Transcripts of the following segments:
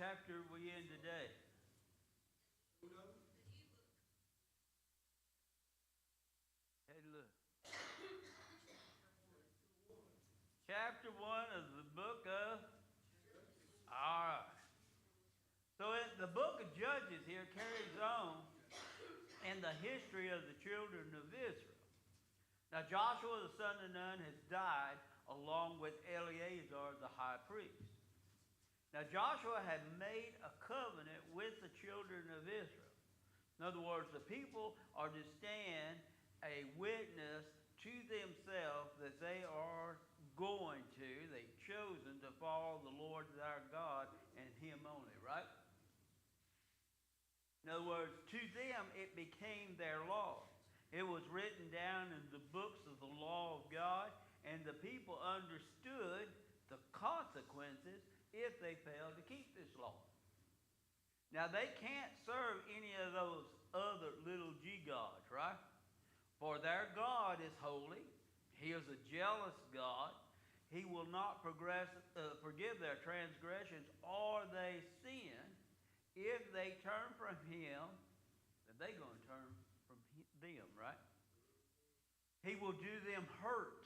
chapter are we in today? Hey, look. Chapter 1 of the book of... All right. So the book of Judges here carries on in the history of the children of Israel. Now Joshua the son of Nun has died along with Eleazar the high priest. Now Joshua had made a covenant with the children of Israel. In other words, the people are to stand a witness to themselves that they are going to, they've chosen to follow the Lord their God and Him only, right? In other words, to them it became their law. It was written down in the books of the law of God, and the people understood the consequences if they failed to keep this law. Now, they can't serve any of those other little g gods, right? For their God is holy. He is a jealous God. He will not forgive their transgressions or they sin. If they turn from Him, then they're going to turn from them, right? He will do them hurt.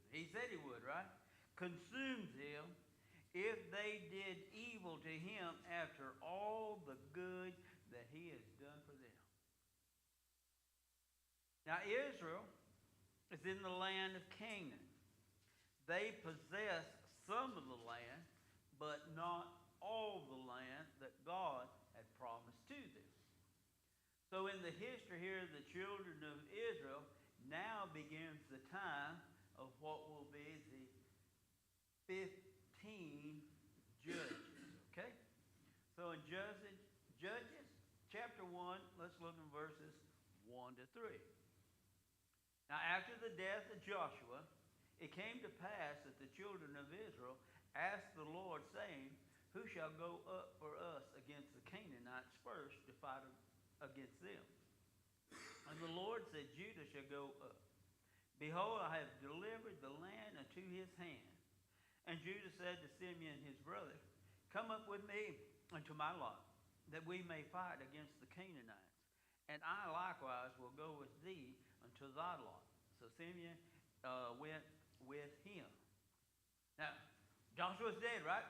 He said He would, right? Consume them if they did evil to Him after all the good that He has done for them. Now Israel is in the land of Canaan. They possess some of the land, but not all the land that God had promised to them. So in the history here of the children of Israel, now begins the time of what will be the 15 judges. Okay? So in Judges chapter 1, let's look in verses 1 to 3. Now after the death of Joshua, it came to pass that the children of Israel asked the Lord, saying, who shall go up for us against the Canaanites first to fight against them? And the Lord said, Judah shall go up. Behold, I have delivered the land unto his hand. And Judah said to Simeon his brother, come up with me unto my lot, that we may fight against the Canaanites. And I likewise will go with thee unto thy lot. So Simeon went with him. Now, Joshua's dead, right?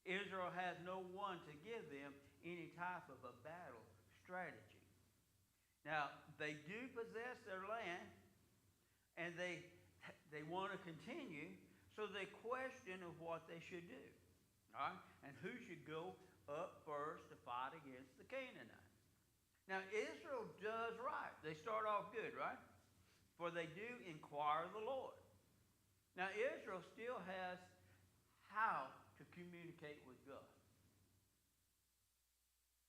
Israel has no one to give them any type of a battle strategy. Now, they do possess their land, and they want to continue, so they question of what they should do. All right? And who should go up first to fight against the Canaanites? Now, Israel does right. They start off good, right? For they do inquire of the Lord. Now, Israel still has how to communicate with God.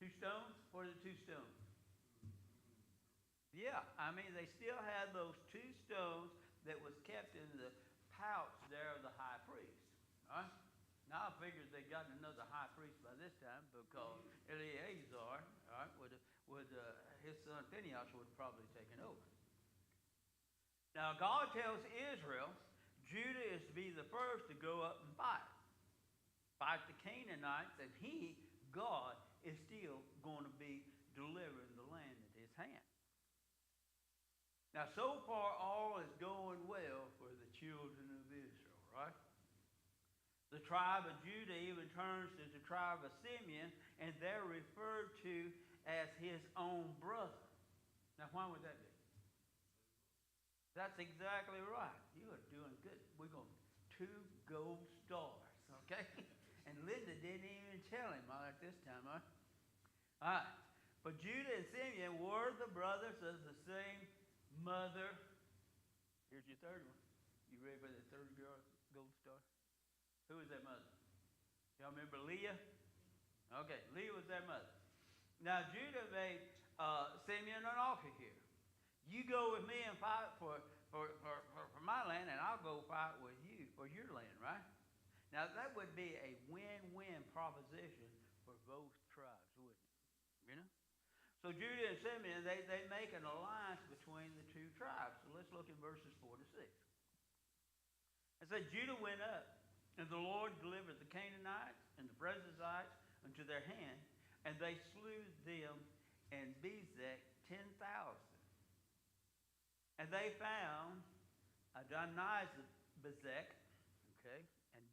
2 stones? What are the 2 stones? Yeah, I mean, they still had those 2 stones that was kept in the pouch there of the high priest. All right? Now I figured they got another high priest by this time because Eleazar, all right, his son Phinehas would have probably taken over. Now God tells Israel, Judah is to be the first to go up and fight the Canaanites, and He, God, is still going to be delivering the land at His hand. Now, so far, all is going well for the children of Israel, right? The tribe of Judah even turns to the tribe of Simeon, and they're referred to as his own brother. Now, why would that be? That's exactly right. You are doing good. We're going 2 gold stars, okay? And Linda didn't even tell him all at this time, huh? All right. But Judah and Simeon were the brothers of the same mother. Here's your third one. You ready for the third gold star? Who was their mother? Y'all remember Leah? Okay, Leah was their mother. Now Judah made Simeon an offer here. You go with me and fight for my land, and I'll go fight with you for your land, right? Now that would be a win-win proposition for both tribes, wouldn't it? You know? So Judah and Simeon, they make an alliance between the 2 tribes. So let's look in verses 4 to 6. It said, Judah went up, and the Lord delivered the Canaanites and the Perizzites into their hand, and they slew them in Bezek 10,000. And they found Adonizebezek, okay, and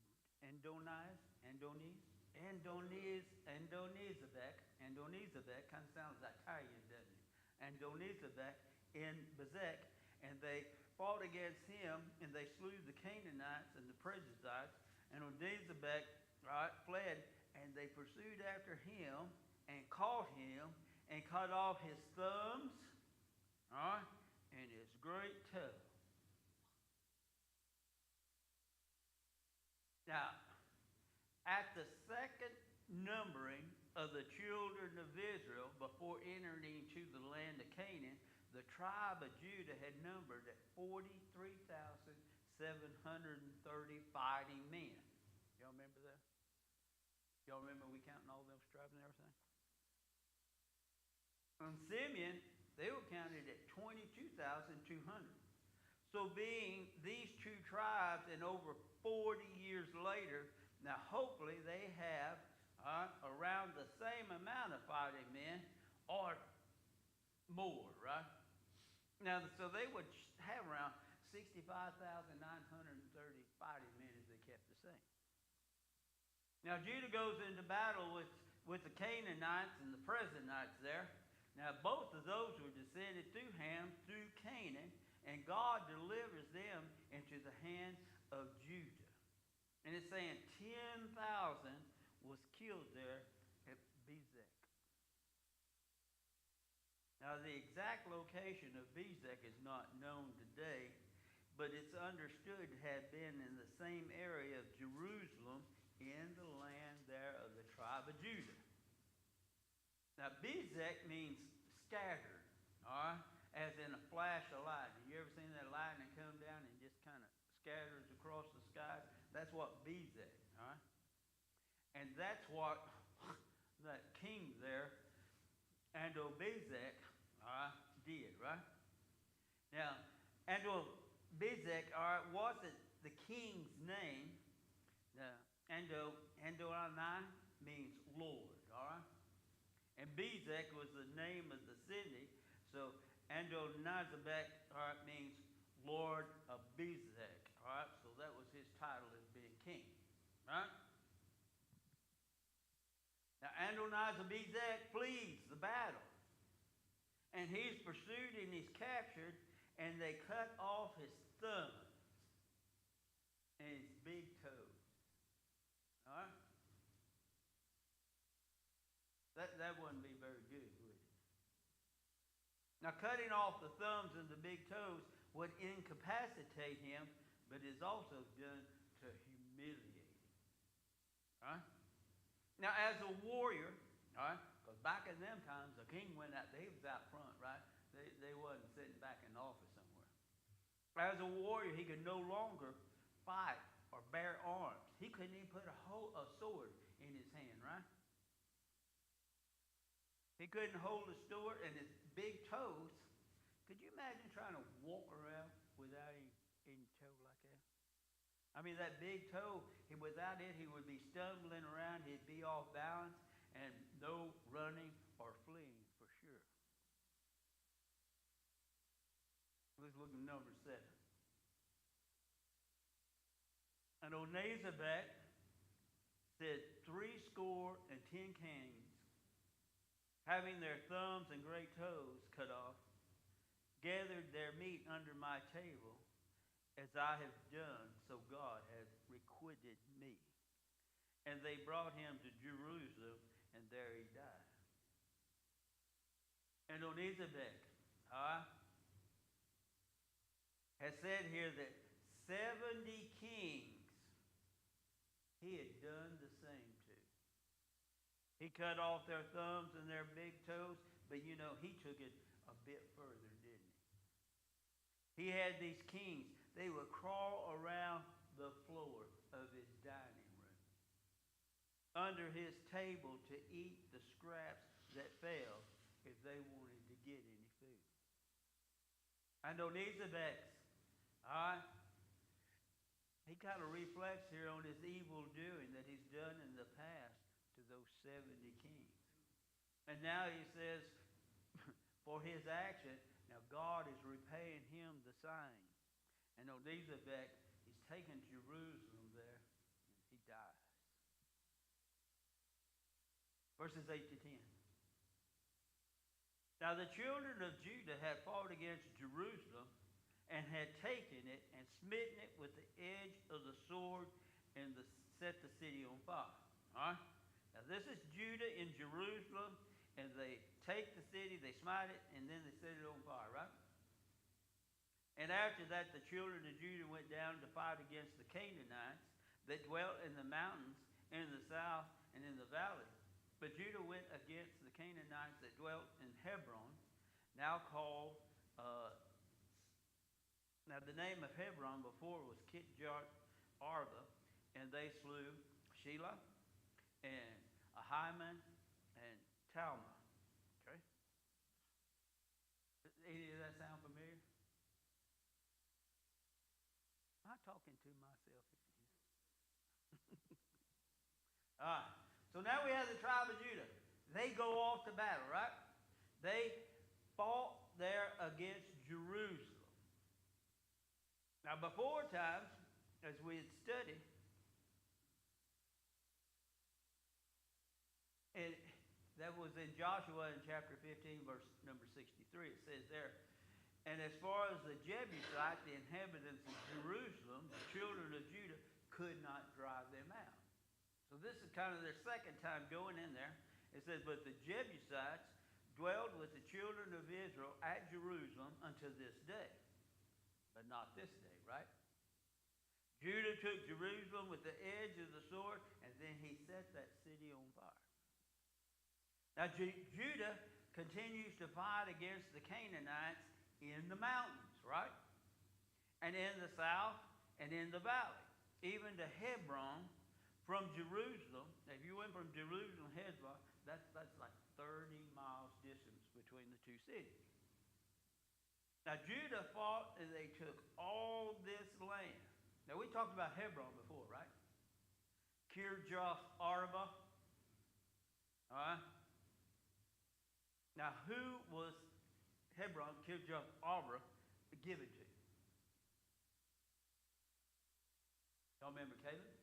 Adonizebek, kind of sounds Italian, doesn't it? Adonizebek in Bezek, and they fought against him, and they slew the Canaanites and the Perizzites, and Adonizebek, right, fled, and they pursued after him, and caught him, and cut off his thumbs, all right, and his great toe. Now, at the second numbering of the children of Israel before entering into the land of Canaan, the tribe of Judah had numbered at 43,730 fighting men. Y'all remember that? Y'all remember we counting all those tribes and everything? On Simeon, they were counted at 22,200. So being these two tribes and over 40 years later, now hopefully they have around the same amount of fighting men or more, right? Now, so they would have around 65,930 fighting men if they kept the same. Now, Judah goes into battle with the Canaanites and the Perizzites there. Now, both of those were descended through Ham, through Canaan, and God delivers them into the hand of Judah. And it's saying 10,000 was killed there at Bezek. Now, the exact location of Bezek is not known today, but it's understood to have been in the same area of Jerusalem in the land there of the tribe of Judah. Now, Bezek means scattered, all right, as in a flash of lightning. You ever seen that lightning come down and just kind of scatters across the sky? That's what Bezek, all right? And that's what that king there, Adonizebek, did, right? Now, Adonizebek, wasn't the king's name. Adonai means Lord, all right? And Bezek was the name of the city, so Adonizebek, all right, means Lord of Bezek, all right? So that was his title as being king, right? Now, Adonizebek flees the battle. And he's pursued and he's captured, and they cut off his thumbs and his big toes. All right? That wouldn't be very good, would it? Now, cutting off the thumbs and the big toes would incapacitate him, but is also done to humiliate him. All right? Now, as a warrior, all right, because back in them times, the king went out, he was out front, right? They wasn't sitting back in the office somewhere. As a warrior, he could no longer fight or bear arms. He couldn't even put a sword in his hand, right? He couldn't hold a sword, and his big toes. Could you imagine trying to walk around without any toe like that? I mean, that big toe, without it, he would be stumbling around, he'd be off balance, and no running or fleeing for sure. Let's look at number 7. And Adonizebek said 70 kings, having their thumbs and great toes cut off, gathered their meat under my table, as I have done, so God has requited me. And they brought him to Jerusalem, and there he died. And Adonizebek has said here that 70 kings he had done the same to. He cut off their thumbs and their big toes, but you know, he took it a bit further, didn't he? He had these kings. They would crawl around the floor of his dining room, under his table to eat the scraps that fell if they wanted to get any food. And Adonizebek, he kind of reflects here on his evil doing that he's done in the past to those 70 kings. And now he says, for his action, now God is repaying him the same. And on these effects, he's taken Jerusalem there, and he dies. Verses 8 to 10. Now the children of Judah had fought against Jerusalem and had taken it and smitten it with the edge of the sword and set the city on fire. All right? Now this is Judah in Jerusalem, and they take the city, they smite it, and then they set it on fire, right? And after that, the children of Judah went down to fight against the Canaanites that dwelt in the mountains, in the south, and in the valley. But Judah went against the Canaanites that dwelt in Hebron, now called, now the name of Hebron before was Kirjath Arba, and they slew Shelah and Ahiman and Talmah. Okay? Any of that sound familiar? Am I talking to myself again? All right. So now we have the tribe of Judah. They go off to battle, right? They fought there against Jerusalem. Now before times, as we had studied, and that was in Joshua in chapter 15, verse number 63. It says there, and as far as the Jebusites, the inhabitants of Jerusalem, the children of Judah could not drive them out. So this is kind of their second time going in there. It says, but the Jebusites dwelled with the children of Israel at Jerusalem unto this day. But not this day, right? Judah took Jerusalem with the edge of the sword, and then he set that city on fire. Now Judah continues to fight against the Canaanites in the mountains, right? And in the south and in the valley. Even to Hebron from Jerusalem. If you went from Jerusalem to Hebron, that's like 30 miles distance between the two cities. Now Judah fought and they took all this land. Now we talked about Hebron before, right? Kirjath Arba. All right. Now who was Hebron, Kirjath Arba, given to? Y'all remember Caleb?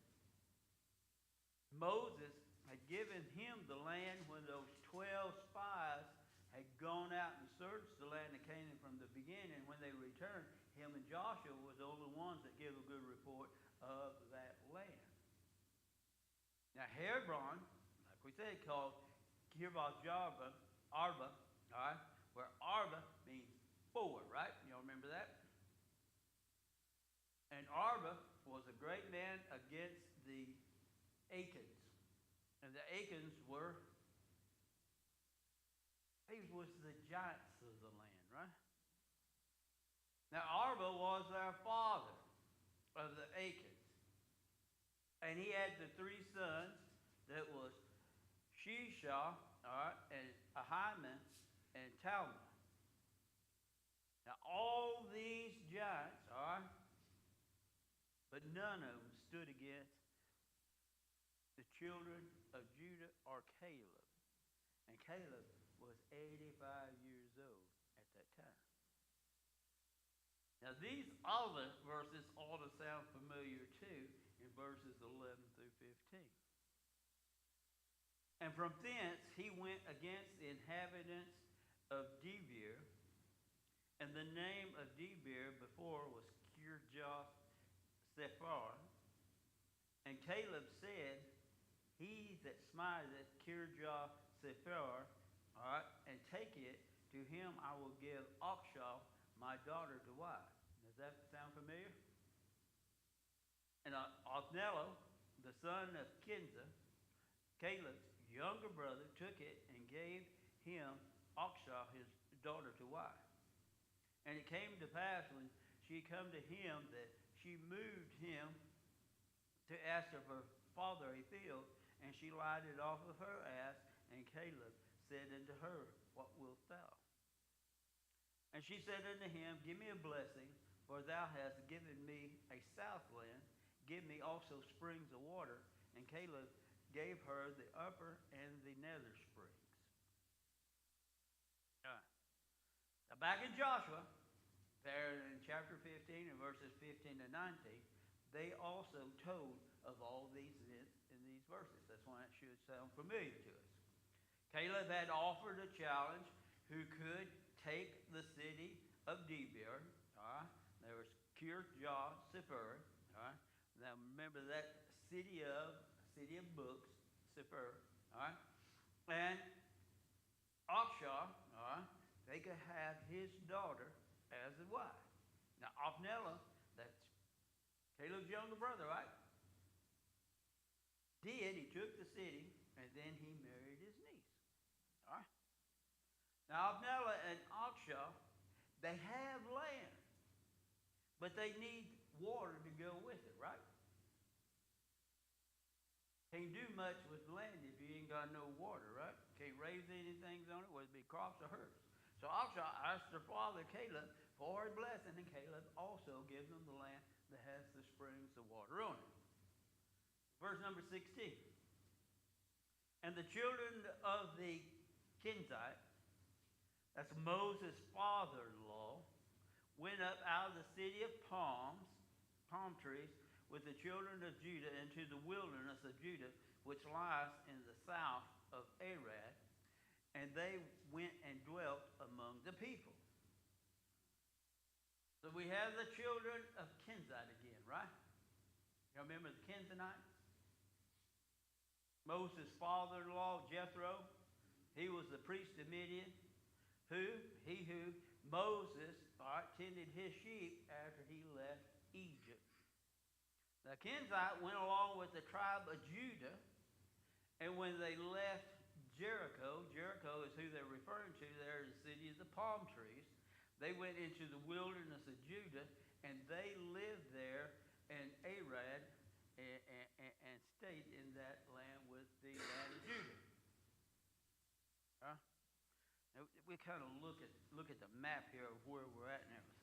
Moses had given him the land when those 12 spies had gone out and searched the land of Canaan from the beginning. When they returned, him and Joshua were the only ones that gave a good report of that land. Now Hebron, like we said, called Kirjath Arba, all right, where Arba means four, right? Y'all remember that? And Arba was a great man against the Acans. And the Acans were, he was the giants of the land, right? Now Arba was their father of the Acans. And he had the three sons that was Shishah, all right, and Ahiman and Talmah. Now all these giants, all right, but none of them stood against the children of Judah or Caleb. And Caleb was 85 years old at that time. Now these other verses ought to sound familiar too in verses 11 through 15. And from thence he went against the inhabitants of Debir, and the name of Debir before was Kirjath Sephar. And Caleb said, he that smiteth Kirjath Sephar, all right, and take it, to him I will give Achshah, my daughter, to wife. Does that sound familiar? And Othniel, the son of Kenza, Caleb's younger brother, took it and gave him Achshah, his daughter, to wife. And it came to pass when she come to him that she moved him to ask of her father a field, and she lighted off of her ass, and Caleb said unto her, what wilt thou? And she said unto him, give me a blessing, for thou hast given me a south land. Give me also springs of water. And Caleb gave her the upper and the nether springs. All right. Now back in Joshua, there in chapter 15 and verses 15 to 19, they also told of all these events in these verses. That's why it should sound familiar to us. Caleb had offered a challenge who could take the city of Debir. All right. There was Kirjath Sepher. All right. Now remember that city of books, Sepher. All right. And Akshar. All right. They could have his daughter as a wife. Now Othniel, that's Caleb's younger brother, right? He took the city and then he married his niece. All right. Now Othniel and Akshar, they have land, but they need water to go with it, right? Can't do much with land if you ain't got no water, right? Can't raise anything on it, whether it be crops or herbs. So Akshar asked her father Caleb for a blessing, and Caleb also gives them the land that has the springs of water on it. Verse number 16. And the children of the Kenizzite, that's Moses' father-in-law, went up out of the city of palm trees, with the children of Judah into the wilderness of Judah, which lies in the south of Arad, and they went and dwelt among the people. So we have the children of Kenizzite again, right? You remember the Kenizzite? Moses' father-in-law, Jethro, he was the priest of Midian, who Moses tended his sheep after he left Egypt. Now, Kenizzite went along with the tribe of Judah, and when they left Jericho is who they're referring to there, the city of the palm trees, they went into the wilderness of Judah, and they lived there in Arad and stayed in that land with the land of Judah. Now, we kind of look at the map here of where we're at and everything.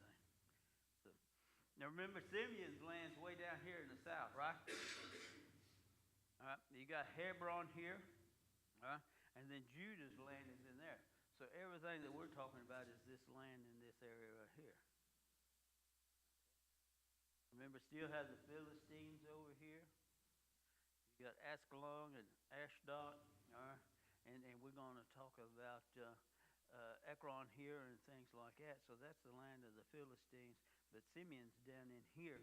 Now remember, Simeon's land's way down here in the south, right? All right. You got Hebron here, all right? And then Judah's land is in there. So everything that we're talking about is this land in this area right here. Remember, still have the Philistines over here. You got Askelon and Ashdod, all right? And we're going to talk about Ekron here and things like that. So that's the land of the Philistines. But Simeon's down in here.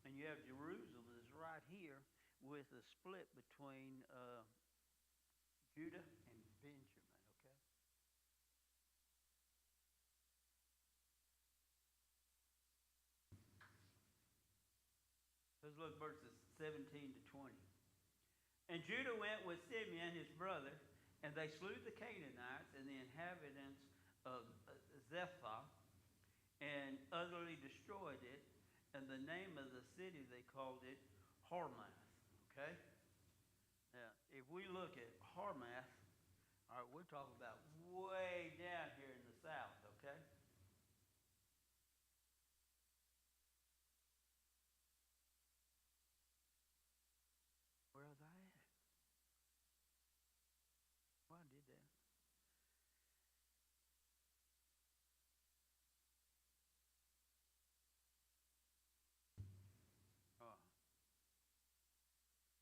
And you have Jerusalem is right here with a split between Judah and Benjamin, okay? Let's look verses 17 to 20. And Judah went with Simeon, his brother, and they slew the Canaanites and the inhabitants of Zephath, and utterly destroyed it, and the name of the city they called it Harmath. Okay? Now, if we look at Harmath, all right, we're talking about way down here in the south, okay? Where was I at? Well, I did that.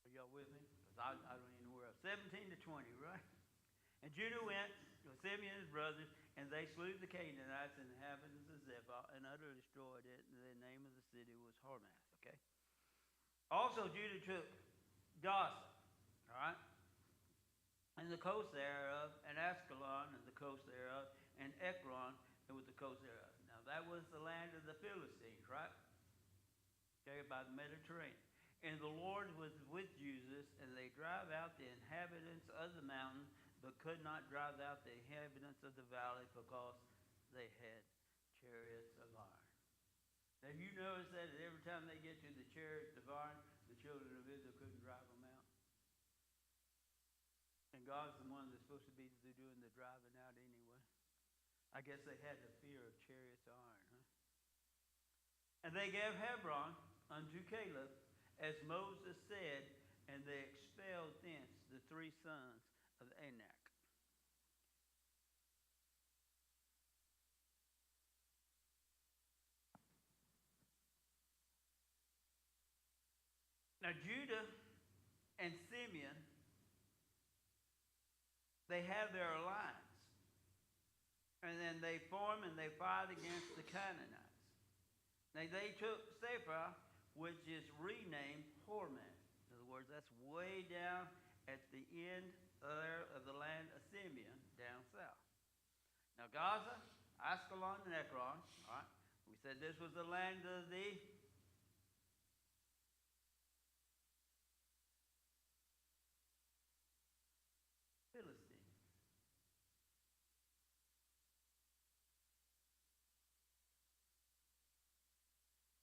Are y'all with me? Because I don't even know where I was. 17 to 20, right? And Judah went with Simeon and his brothers, and they slew the Canaanites and the inhabitants of Zephath, and utterly destroyed it, and the name of the city was Harmath, okay? Also, Judah took Gaza, all right? And the coast thereof, and Askelon, and the coast thereof, and Ekron, and with the coast thereof. Now, that was the land of the Philistines, right? Okay, by the Mediterranean. And the Lord was with Jesus, and they drive out the inhabitants of the mountain, but could not drive out the inhabitants of the valley, because they had chariots of iron. Now, have you noticed that every time they get to the chariots of iron, the children of Israel couldn't drive them out? And God's the one that's supposed to be doing the driving out anyway. I guess they had the fear of chariots of iron, huh? And they gave Hebron unto Caleb, as Moses said, and they expelled thence the three sons of Anak. Now, Judah and Simeon, they have their alliance. And then they form and they fight against the Canaanites. Now, they took Sephirah, which is renamed Hormah. In other words, that's way down at the end there of the land of Simeon, down south. Now, Gaza, Ascalon, and Ekron, all right, we said this was the land of the Philistines.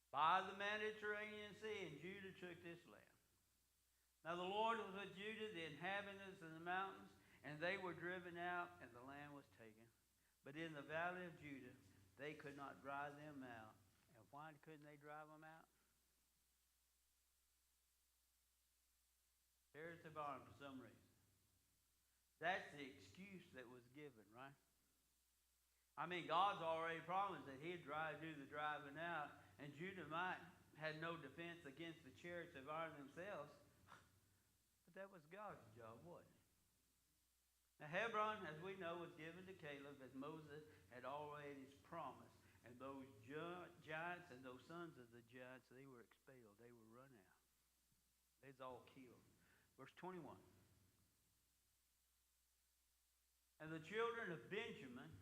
By the Mediterranean Sea, and Judah took this land. Now the Lord was with Judah, the inhabitants of the mountains, and they were driven out, and the land was taken. But in the valley of Judah, they could not drive them out. And why couldn't they drive them out? Chariots of iron for some reason. That's the excuse that was given, right? I mean, God's already promised that he'd do the driving out, and Judah might had no defense against the chariots of iron themselves, but that was God's job, wasn't it? Now, Hebron, as we know, was given to Caleb as Moses had already promised, and those giants and those sons of the giants, they were expelled. They were run out. They was all killed. Verse 21. And the children of Benjamin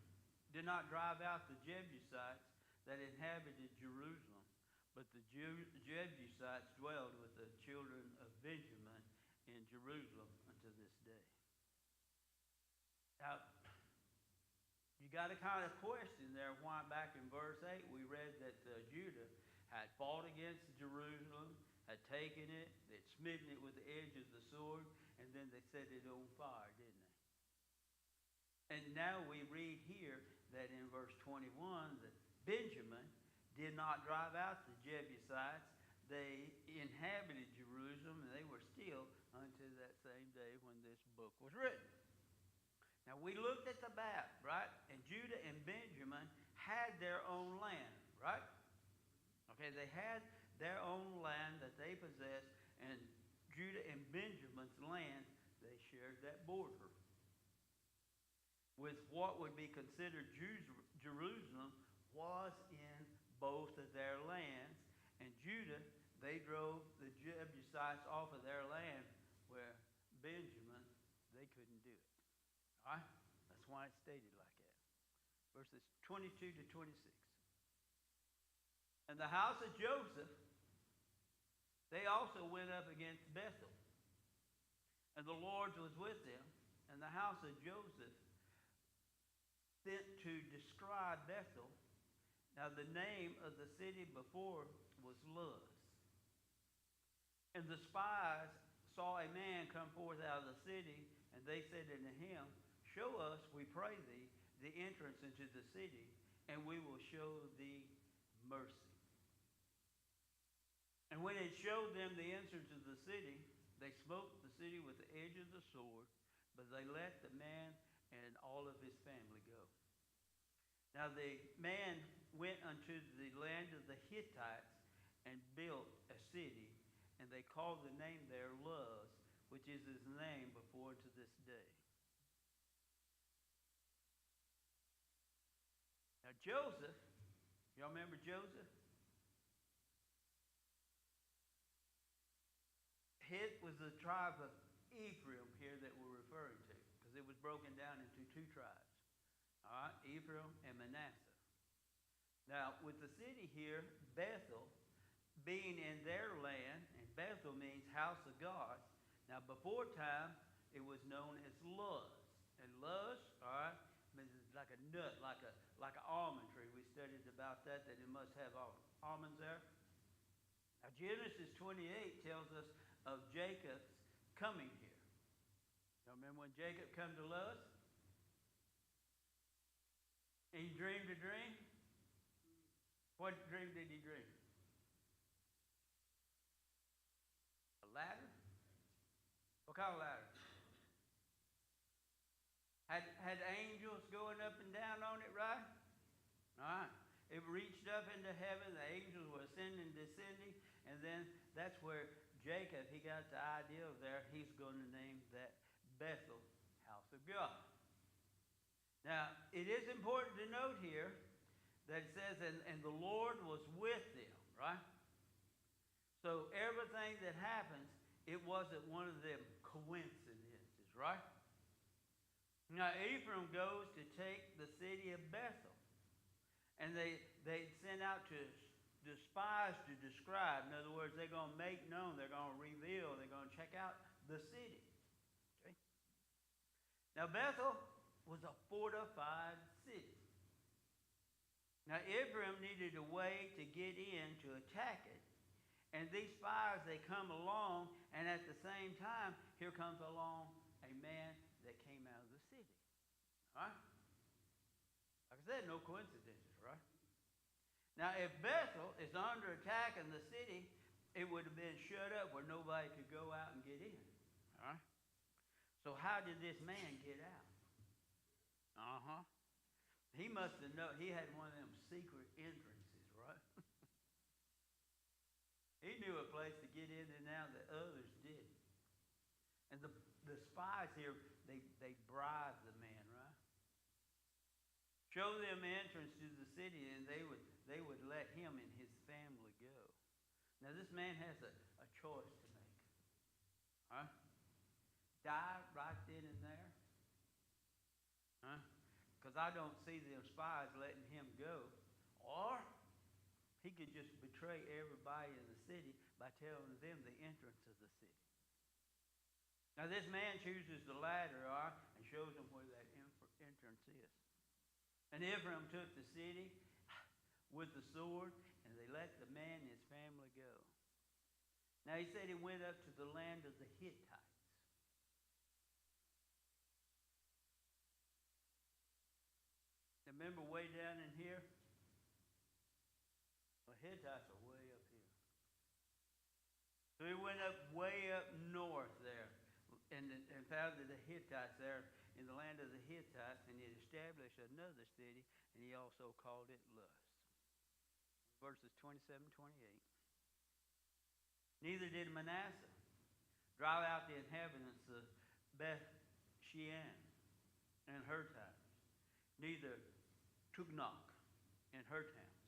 did not drive out the Jebusites that inhabited Jerusalem, but the Jebusites dwelled with the children of Benjamin in Jerusalem unto this day. Now, you got to kind of question there why back in verse 8 we read that Judah had fought against Jerusalem, had taken it, they'd smitten it with the edge of the sword, and then they set it on fire, didn't they? And now we read here that in verse 21 that Benjamin did not drive out the Jebusites. They inhabited Jerusalem, and they were still unto that same day when this book was written. Now, we looked at the map, right? And Judah and Benjamin had their own land, right? Okay, they had their own land that they possessed, and Judah and Benjamin's land, they shared that border with what would be considered Jerusalem was in both of their lands. And Judah, they drove the Jebusites off of their land, where Benjamin, they couldn't do it. All right? That's why it's stated like that. Verses 22 to 26. And the house of Joseph, they also went up against Bethel. And the Lord was with them. And the house of Joseph sent to describe Bethel. Now the name of the city before was Luz. And the spies saw a man come forth out of the city, and they said unto him, Show us, we pray thee, the entrance into the city, and we will show thee mercy. And when it showed them the entrance of the city, they smote the city with the edge of the sword, but they let the man and all of his family go. Now the man went unto the land of the Hittites and built a city, and they called the name there Luz, which is his name before to this day. Now Joseph, y'all remember Joseph? It was the tribe of Ephraim here that we're referring to, because it was broken down into two tribes. All right, Ephraim and Manasseh. Now, with the city here, Bethel, being in their land, and Bethel means house of God. Now, before time, it was known as Luz. And Luz, all right, means like a nut, like an almond tree. We studied about that it must have almonds there. Now, Genesis 28 tells us of Jacob's coming here. Y'all remember when Jacob come to Luz? And he dreamed a dream? What dream did he dream? A ladder? What kind of ladder? Had angels going up and down on it, right? All right. It reached up into heaven. The angels were ascending and descending. And then that's where Jacob, he got the idea of there. He's going to name that Bethel, house of God. Now, it is important to note here that it says, and the Lord was with them, right? So everything that happens, it wasn't one of them coincidences, right? Now, Ephraim goes to take the city of Bethel. And they sent out to the spies to describe. In other words, they're going to make known, they're going to reveal, they're going to check out the city. Okay? Now, Bethel was a fortified city. Now, Ephraim needed a way to get in to attack it. And these spies, they come along, and at the same time, here comes along a man that came out of the city. All right? Like I said, no coincidences, right? Now, if Bethel is under attack in the city, it would have been shut up where nobody could go out and get in. All right? So how did this man get out? Uh-huh. He must have known. He had one of them secret entrances, right? He knew a place to get in and out that others didn't. And the spies here, they bribed the man, right? Show them entrance to the city, and they would let him and his family go. Now, this man has a choice to make. Huh? Die right then and there? Huh? Because I don't see them spies letting him go. Or he could just betray everybody in the city by telling them the entrance of the city. Now, this man chooses the latter, all right, and shows them where that entrance is. And Ephraim took the city with the sword, and they let the man and his family go. Now, he said he went up to the land of the Hittites. Remember way down in here? The Hittites are way up here. So he went up way up north there and found the Hittites there in the land of the Hittites, and he established another city, and he also called it Luz. Verses 27, 28. Neither did Manasseh drive out the inhabitants of Beth Shean and her towns, neither Tugnok and her towns,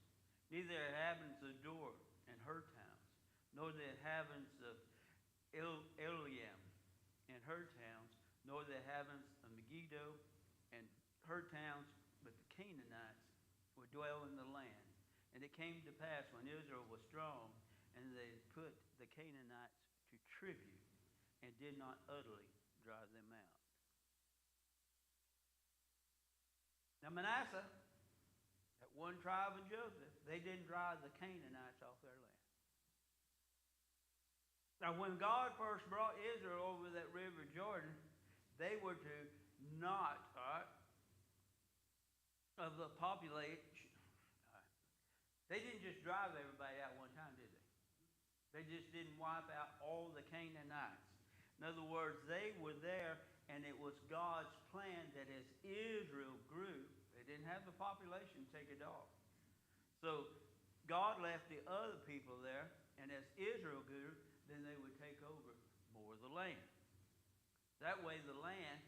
neither the inhabitants of Dor and her towns, nor the inhabitants of Eliam and her towns, nor the inhabitants of Megiddo and her towns, but the Canaanites would dwell in the land. And it came to pass when Israel was strong, and they put the Canaanites to tribute, and did not utterly drive them out. Now Manasseh, that one tribe of Joseph, they didn't drive the Canaanites off their land. Now when God first brought Israel over that river Jordan, they were to not, of the population. They didn't just drive everybody out one time, did they? They just didn't wipe out all the Canaanites. In other words, they were there, and it was God's plan that as Israel grew, they didn't have the population take it off. So God left the other people there, and as Israel grew, then they would take over more of the land. That way the land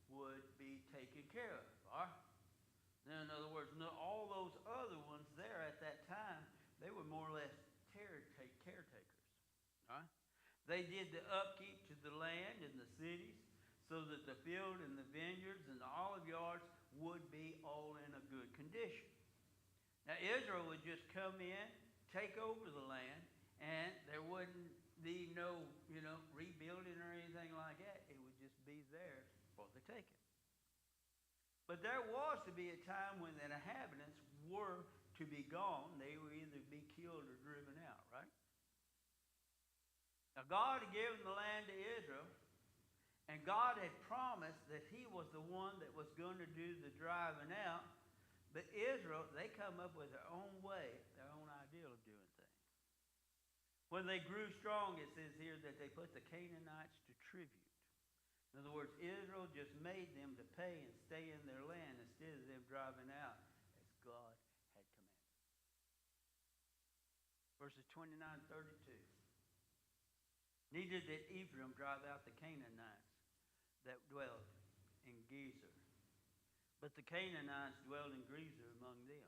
would be taken care of. All right? Now, in other words, all those other ones there at that time, they were more or less caretakers. All right? They did the upkeep to the land and the cities so that the field and the vineyards and the olive yards would be all in a good condition. Now, Israel would just come in, take over the land, and there wouldn't be no, rebuilding or anything like that. It would just be theirs for the taking. But there was to be a time when the inhabitants were to be gone. They would either be killed or driven out, right? Now, God had given the land to Israel, and God had promised that he was the one that was going to do the driving out. But Israel, they come up with their own way, their own idea of doing things. When they grew strong, it says here that they put the Canaanites to tribute. In In other words, Israel just made them to pay and stay in their land instead of them driving out as God had commanded. Verses 29 and 32. Neither did Ephraim drive out the Canaanites that dwelt in Gezer, but the Canaanites dwelled in Gezer among them.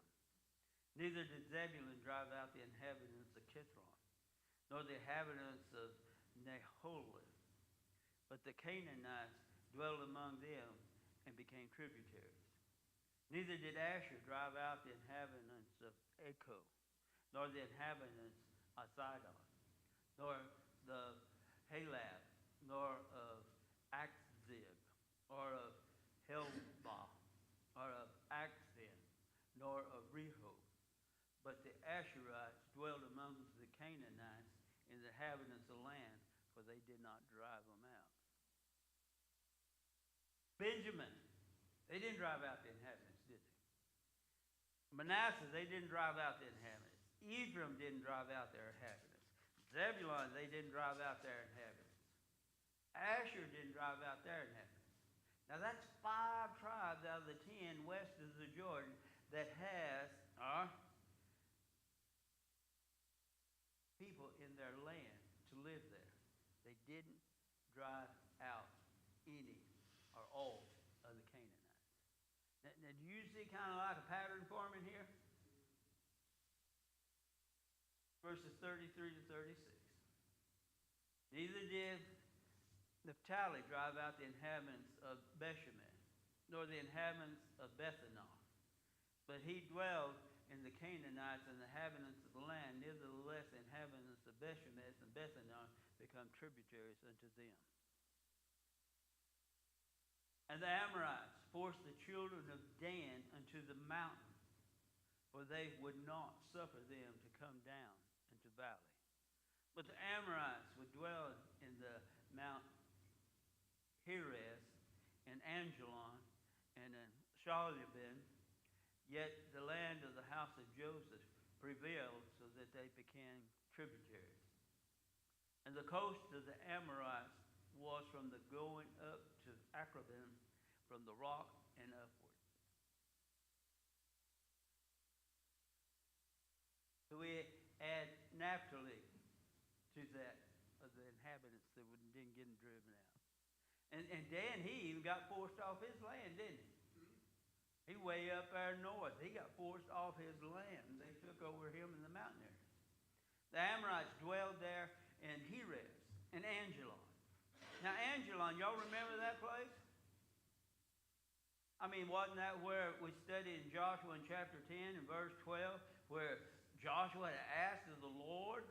Neither did Zebulun drive out the inhabitants of Kithron, nor the inhabitants of Neholith. But the Canaanites dwelled among them and became tributaries. Neither did Asher drive out the inhabitants of Echo, nor the inhabitants of Zidon, nor the Halab, nor of Akzib, or of Helbah, or of Akzin, nor of Rehob. But the Asherites dwelled among the Canaanites and the inhabitants of the land, for they did not drive them out. Benjamin, they didn't drive out the inhabitants, did they? Manasseh, they didn't drive out the inhabitants. Ephraim didn't drive out their inhabitants. Zebulun, they didn't drive out their inhabitants. Asher didn't drive out their inhabitants. Now that's 5 tribes out of the 10 west of the Jordan that has people in their land to live there. They didn't drive out any or all of the Canaanites. Now do you see kind of like a pattern forming here? Verses 33 to 36. Neither did Naphtali drive out the inhabitants of Bethshemesh, nor the inhabitants of Bethanoth. But he dwelled in the Canaanites and the inhabitants of the land. Nevertheless, the inhabitants of Bethshemesh and Bethanoth become tributaries unto them. And the Amorites forced the children of Dan unto the mountain, for they would not suffer them to come down into valley. But the Amorites would dwell in the Mount Heres and Angelon and in Shalabin, yet the land of the house of Joseph prevailed so that they became tributaries. And the coast of the Amorites was from the going up to Akrabim, from the rock and upward. So we add Naphtali to that of the inhabitants that didn't get them driven out. And Dan, he even got forced off his land, didn't he? He way up there north. He got forced off his land. They took over him in the mountain area. The Amorites dwelled there in Heres and Angelon. Now, Angelon, y'all remember that place? I mean, wasn't that where we studied in Joshua in chapter 10 and verse 12, where Joshua had asked of the Lord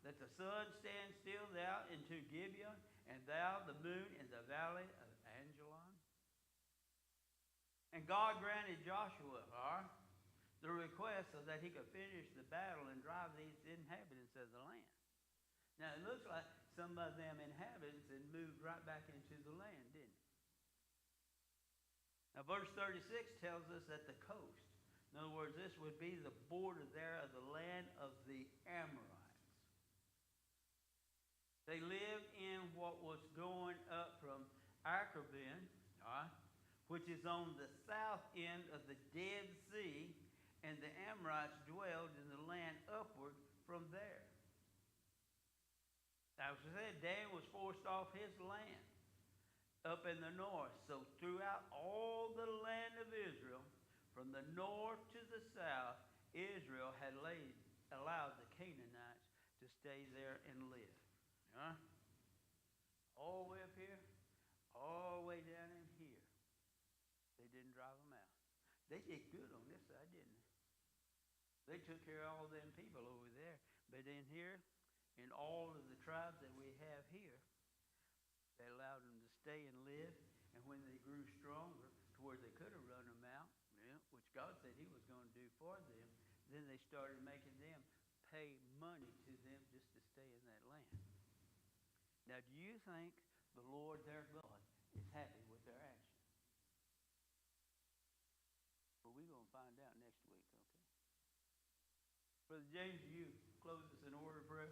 that the sun stand still thou into Gibeon, and thou the moon in the valley of Angelon? And God granted Joshua the request so that he could finish the battle and drive these inhabitants of the land. Now, it looks like some of them inhabitants had moved right back into the land, didn't it? Now, verse 36 tells us that the coast, in other words, this would be the border there of the land of the Amorites. They lived in what was going up from Akrabim, which is on the south end of the Dead Sea, and the Amorites dwelled in the land upward from there. Now, as I said, Dan was forced off his land up in the north. So throughout all the land of Israel, from the north to the south, Israel had allowed the Canaanites to stay there and live. All the way up here, all the way down in here. They didn't drive them out. They did good on this side, didn't they? They took care of all them people over there. But in here, in all of the tribes that we have here, they allowed them to stay and live. And when they grew stronger to where they could have run them out, which God said he was going to do for them, then they started making them pay money to them just to stay in that land. Now, do you think the Lord their God is happy with their actions? Well, we're going to find out next week, okay? Brother James, you close us in order of prayer.